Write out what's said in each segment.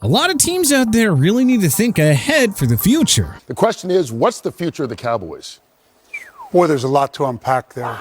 A lot of teams out there really need to think ahead for the future. The question is, what's the future of the Cowboys? Boy, there's a lot to unpack there.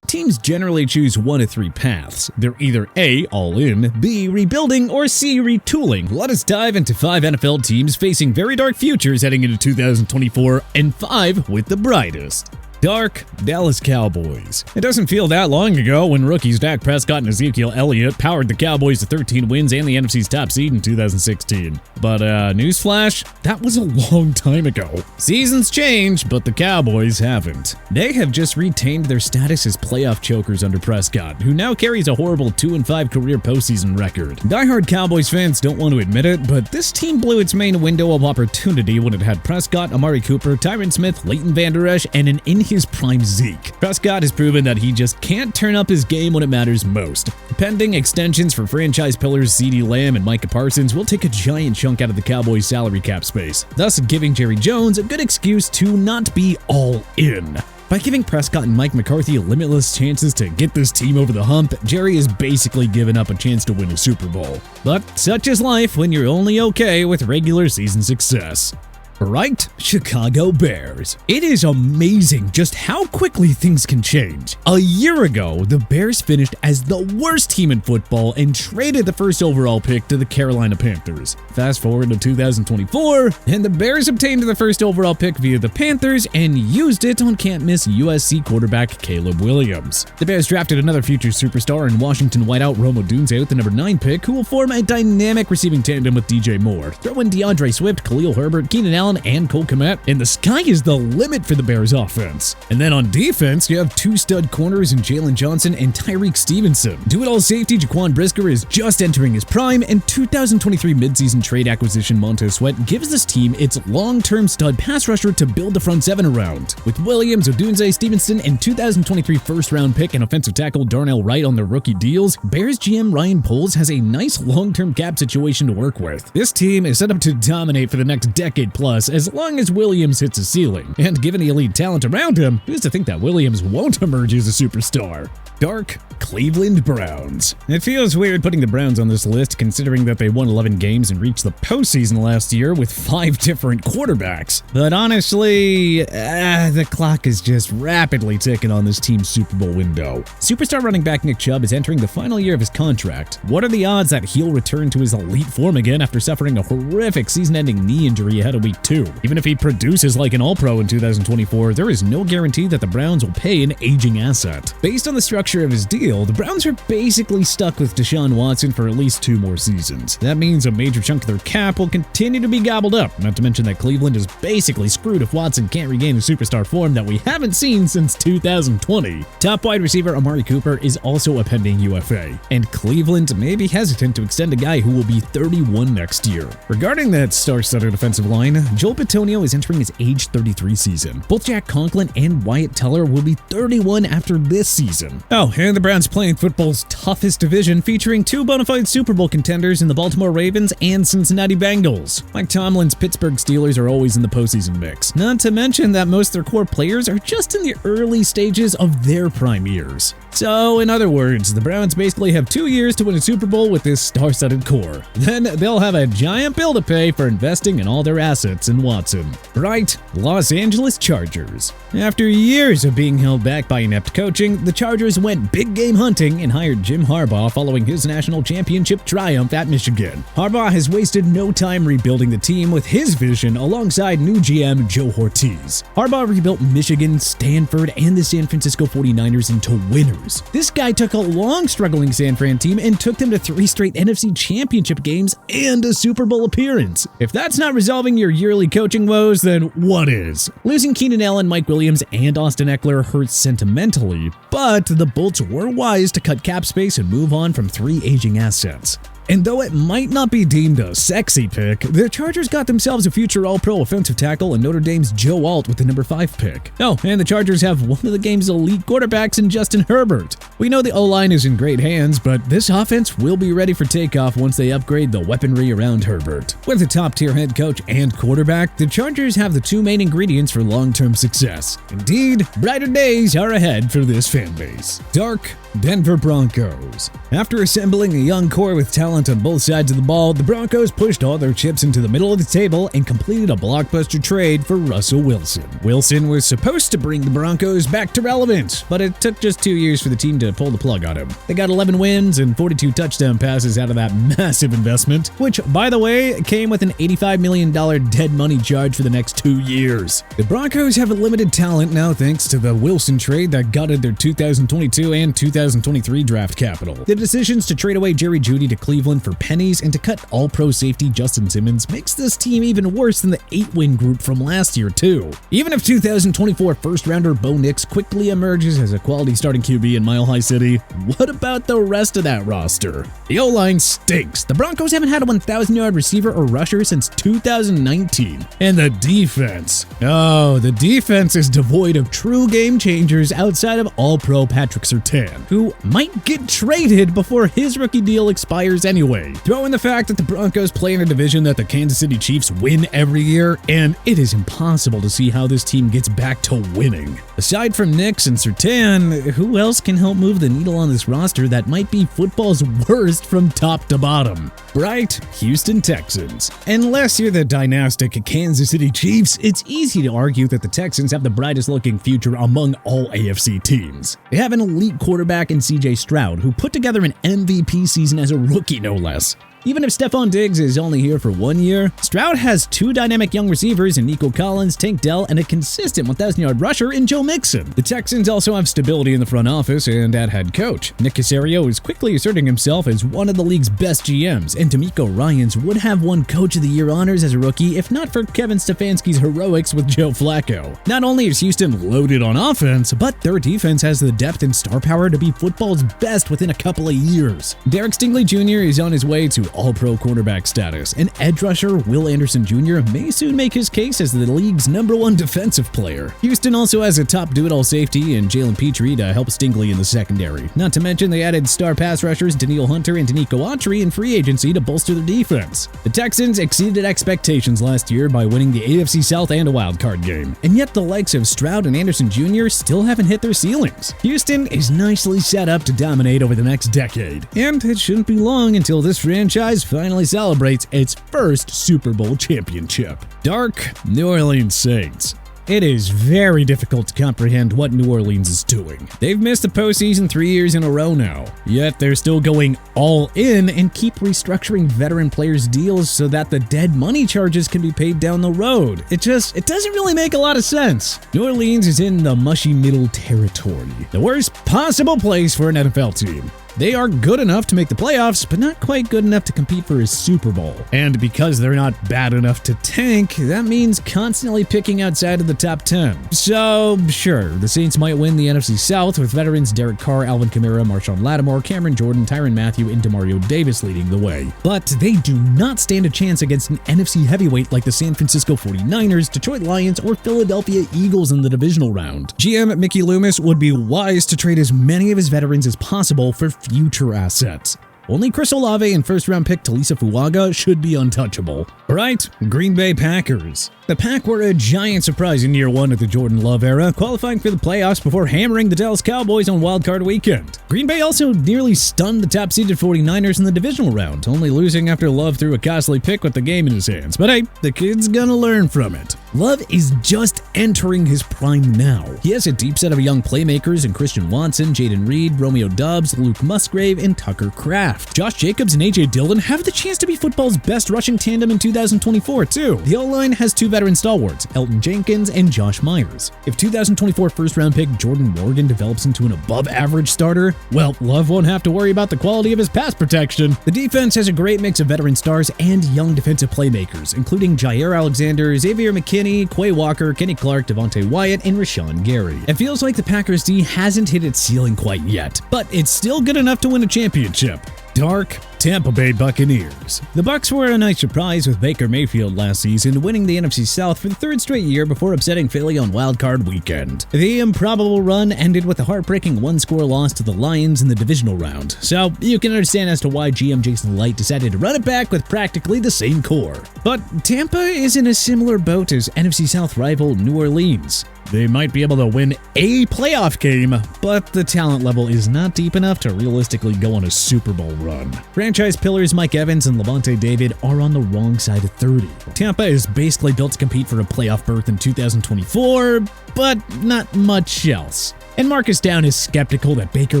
Teams generally choose one of three paths. They're either A, all in, B, rebuilding, or C, retooling. Let us dive into 5 NFL teams facing very dark futures heading into 2024, and 5 with the brightest. Dark Dallas Cowboys. It doesn't feel that long ago when rookies Dak Prescott and Ezekiel Elliott powered the Cowboys to 13 wins and the NFC's top seed in 2016. But newsflash, that was a long time ago. Seasons change, but the Cowboys haven't. They have just retained their status as playoff chokers under Prescott, who now carries a horrible 2-5 career postseason record. Die-hard Cowboys fans don't want to admit it, but this team blew its main window of opportunity when it had Prescott, Amari Cooper, Tyron Smith, Leighton Vander Esch, and an his prime Zeke. Prescott has proven that he just can't turn up his game when it matters most. Pending extensions for franchise pillars CeeDee Lamb and Micah Parsons will take a giant chunk out of the Cowboys' salary cap space, thus giving Jerry Jones a good excuse to not be all in. By giving Prescott and Mike McCarthy limitless chances to get this team over the hump, Jerry has basically given up a chance to win a Super Bowl. But such is life when you're only okay with regular season success. Right, Chicago Bears. It is amazing just how quickly things can change. A year ago, the Bears finished as the worst team in football and traded the first overall pick to the Carolina Panthers. Fast forward to 2024, and the Bears obtained the first overall pick via the Panthers and used it on can't-miss USC quarterback Caleb Williams. The Bears drafted another future superstar in Washington wideout Rome Odunze with the number 9 pick, who will form a dynamic receiving tandem with DJ Moore. Throw in DeAndre Swift, Khalil Herbert, Keenan Allen, and Cole Kmet, and the sky is the limit for the Bears offense. And then on defense, you have 2 stud corners in Jalen Johnson and Tyreek Stevenson. Do-it-all safety Jaquan Brisker is just entering his prime, and 2023 midseason trade acquisition Montez Sweat gives this team its long-term stud pass rusher to build the front 7 around. With Williams, Odunze, Stevenson, and 2023 first-round pick and offensive tackle Darnell Wright on their rookie deals, Bears GM Ryan Poles has a nice long-term cap situation to work with. This team is set up to dominate for the next decade plus, as long as Williams hits a ceiling. And given the elite talent around him, who's to think that Williams won't emerge as a superstar? Dark Cleveland Browns. It feels weird putting the Browns on this list considering that they won 11 games and reached the postseason last year with 5 different quarterbacks. But honestly, the clock is just rapidly ticking on this team's Super Bowl window. Superstar running back Nick Chubb is entering the final year of his contract. What are the odds that he'll return to his elite form again after suffering a horrific season-ending knee injury ahead of week 2? Even if he produces like an All-Pro in 2024, there is no guarantee that the Browns will pay an aging asset. Based on the structure of his deal, the Browns are basically stuck with Deshaun Watson for at least 2 more seasons. That means a major chunk of their cap will continue to be gobbled up, not to mention that Cleveland is basically screwed if Watson can't regain the superstar form that we haven't seen since 2020. Top wide receiver Amari Cooper is also a pending UFA, and Cleveland may be hesitant to extend a guy who will be 31 next year. Regarding that star-studded offensive line, Joel Bitonio is entering his age 33 season. Both Jack Conklin and Wyatt Teller will be 31 after this season. Oh, and the Browns playing football's toughest division, featuring 2 bona fide Super Bowl contenders in the Baltimore Ravens and Cincinnati Bengals. Mike Tomlin's Pittsburgh Steelers are always in the postseason mix, not to mention that most of their core players are just in the early stages of their prime years. So, in other words, the Browns basically have 2 years to win a Super Bowl with this star-studded core. Then they'll have a giant bill to pay for investing in all their assets in Watson. Right, Los Angeles Chargers. After years of being held back by inept coaching, the Chargers went big game hunting and hired Jim Harbaugh following his national championship triumph at Michigan. Harbaugh has wasted no time rebuilding the team with his vision alongside new GM Joe Ortiz. Harbaugh rebuilt Michigan, Stanford, and the San Francisco 49ers into winners. This guy took a long struggling San Fran team and took them to 3 straight NFC championship games and a Super Bowl appearance. If that's not resolving your yearly coaching woes, then what is? Losing Keenan Allen, Mike Williams, and Austin Eckler hurts sentimentally, but the Bolts were wise to cut cap space and move on from 3 aging assets. And though it might not be deemed a sexy pick, the Chargers got themselves a future All-Pro offensive tackle in Notre Dame's Joe Alt with the number 5 pick. Oh, and the Chargers have one of the game's elite quarterbacks in Justin Herbert. We know the O-line is in great hands, but this offense will be ready for takeoff once they upgrade the weaponry around Herbert. With a top-tier head coach and quarterback, the Chargers have the two main ingredients for long-term success. Indeed, brighter days are ahead for this fan base. Dark Denver Broncos. After assembling a young core with talent on both sides of the ball, the Broncos pushed all their chips into the middle of the table and completed a blockbuster trade for Russell Wilson. Wilson was supposed to bring the Broncos back to relevance, but it took just 2 years for the team to pull the plug on him. They got 11 wins and 42 touchdown passes out of that massive investment, which, by the way, came with an $85 million dead money charge for the next 2 years. The Broncos have a limited talent now thanks to the Wilson trade that gutted their 2022 and 2023 draft capital. The decisions to trade away Jerry Jeudy to Cleveland for pennies and to cut all-pro safety Justin Simmons makes this team even worse than the 8-win group from last year, too. Even if 2024 first-rounder Bo Nix quickly emerges as a quality starting QB in Mile High City, what about the rest of that roster? The O-line stinks. The Broncos haven't had a 1,000-yard receiver or rusher since 2019. And the defense. Oh, the defense is devoid of true game changers outside of all-pro Patrick Surtain, who might get traded before his rookie deal expires anyway. Throw in the fact that the Broncos play in a division that the Kansas City Chiefs win every year, and it is impossible to see how this team gets back to winning. Aside from Nix and Surtain, who else can help move the needle on this roster that might be football's worst from top to bottom? Bright Houston Texans. Unless you're the dynastic Kansas City Chiefs, it's easy to argue that the Texans have the brightest looking future among all AFC teams. They have an elite quarterback in CJ Stroud, who put together an MVP season as a rookie no less. Even if Stephon Diggs is only here for 1 year, Stroud has two dynamic young receivers in Nico Collins, Tank Dell, and a consistent 1,000-yard rusher in Joe Mixon. The Texans also have stability in the front office and at head coach. Nick Caserio is quickly asserting himself as one of the league's best GMs, and D'Amico Ryans would have won Coach of the Year honors as a rookie if not for Kevin Stefanski's heroics with Joe Flacco. Not only is Houston loaded on offense, but their defense has the depth and star power to be football's best within a couple of years. Derek Stingley Jr. is on his way to all-pro cornerback status, and edge rusher Will Anderson Jr. may soon make his case as the league's #1 defensive player. Houston also has a top do-it-all safety in Jalen Petrie to help Stingley in the secondary. Not to mention they added star pass rushers Daniil Hunter and Danico Autry in free agency to bolster their defense. The Texans exceeded expectations last year by winning the AFC South and a wildcard game, and yet the likes of Stroud and Anderson Jr. still haven't hit their ceilings. Houston is nicely set up to dominate over the next decade, and it shouldn't be long until this franchise finally celebrates its first Super Bowl championship. Dark New Orleans Saints. It is very difficult to comprehend what New Orleans is doing. They've missed the postseason 3 years in a row now, yet they're still going all in and keep restructuring veteran players' deals so that the dead money charges can be paid down the road. It doesn't really make a lot of sense. New Orleans is in the mushy middle territory, the worst possible place for an NFL team. They are good enough to make the playoffs, but not quite good enough to compete for a Super Bowl. And because they're not bad enough to tank, that means constantly picking outside of the top 10. So, sure, the Saints might win the NFC South with veterans Derek Carr, Alvin Kamara, Marshawn Lattimore, Cameron Jordan, Tyrann Mathieu, and Demario Davis leading the way. But they do not stand a chance against an NFC heavyweight like the San Francisco 49ers, Detroit Lions, or Philadelphia Eagles in the divisional round. GM Mickey Loomis would be wise to trade as many of his veterans as possible for future assets. Only Chris Olave and first-round pick Talisa Fuaga should be untouchable. Right, Green Bay Packers. The Pack were a giant surprise in year one of the Jordan Love era, qualifying for the playoffs before hammering the Dallas Cowboys on wildcard weekend. Green Bay also nearly stunned the top-seeded 49ers in the divisional round, only losing after Love threw a costly pick with the game in his hands. But hey, the kid's gonna learn from it. Love is just entering his prime now. He has a deep set of young playmakers in Christian Watson, Jaden Reed, Romeo Doubs, Luke Musgrave, and Tucker Kraft. Josh Jacobs and A.J. Dillon have the chance to be football's best rushing tandem in 2024, too. The O-line has two veteran stalwarts, Elton Jenkins and Josh Myers. If 2024 first-round pick Jordan Morgan develops into an above-average starter, well, Love won't have to worry about the quality of his pass protection. The defense has a great mix of veteran stars and young defensive playmakers, including Jair Alexander, Xavier McKinney, Quay Walker, Kenny Clark, Devontae Wyatt, and Rashawn Gary. It feels like the Packers D hasn't hit its ceiling quite yet, but it's still good enough to win a championship. Dark Tampa Bay Buccaneers. The Bucs were a nice surprise with Baker Mayfield last season, winning the NFC South for the third straight year before upsetting Philly on Wild Card Weekend. The improbable run ended with a heartbreaking one-score loss to the Lions in the divisional round, so you can understand as to why GM Jason Light decided to run it back with practically the same core. But Tampa is in a similar boat as NFC South rival New Orleans. They might be able to win a playoff game, but the talent level is not deep enough to realistically go on a Super Bowl run. Franchise pillars Mike Evans and Levante David are on the wrong side of 30. Tampa is basically built to compete for a playoff berth in 2024, but not much else. And Marcus Down is skeptical that Baker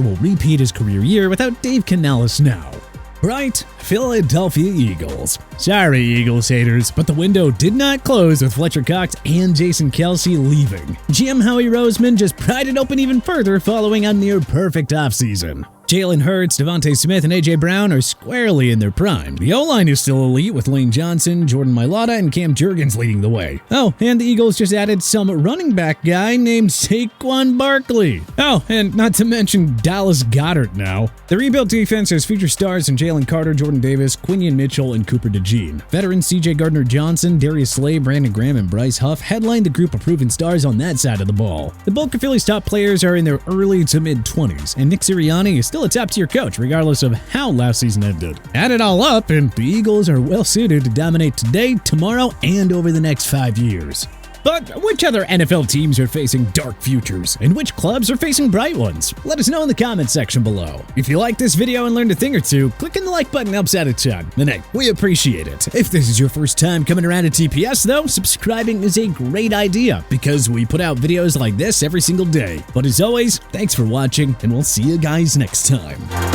will repeat his career year without Dave Canales now. Right, Philadelphia Eagles. Sorry, Eagles haters, but the window did not close with Fletcher Cox and Jason Kelce leaving. GM Howie Roseman just pried it open even further following a near-perfect offseason. Jalen Hurts, Devontae Smith, and A.J. Brown are squarely in their prime. The O-line is still elite with Lane Johnson, Jordan Mailata, and Cam Jurgens leading the way. Oh, and the Eagles just added some running back guy named Saquon Barkley. Oh, and not to mention Dallas Goedert now. The rebuilt defense has future stars in Jalen Carter, Jordan Davis, Quinion Mitchell, and Cooper DeJean. Veterans C.J. Gardner-Johnson, Darius Slay, Brandon Graham, and Bryce Huff headlined the group of proven stars on that side of the ball. The bulk of Philly's top players are in their early to mid-20s, and Nick Sirianni is still a top-tier coach regardless of how last season ended. Add it all up, and the Eagles are well-suited to dominate today, tomorrow, and over the next 5 years. But which other NFL teams are facing dark futures, and which clubs are facing bright ones? Let us know in the comments section below. If you liked this video and learned a thing or two, clicking the like button helps out a ton, and hey, we appreciate it. If this is your first time coming around to TPS though, subscribing is a great idea, because we put out videos like this every single day. But as always, thanks for watching, and we'll see you guys next time.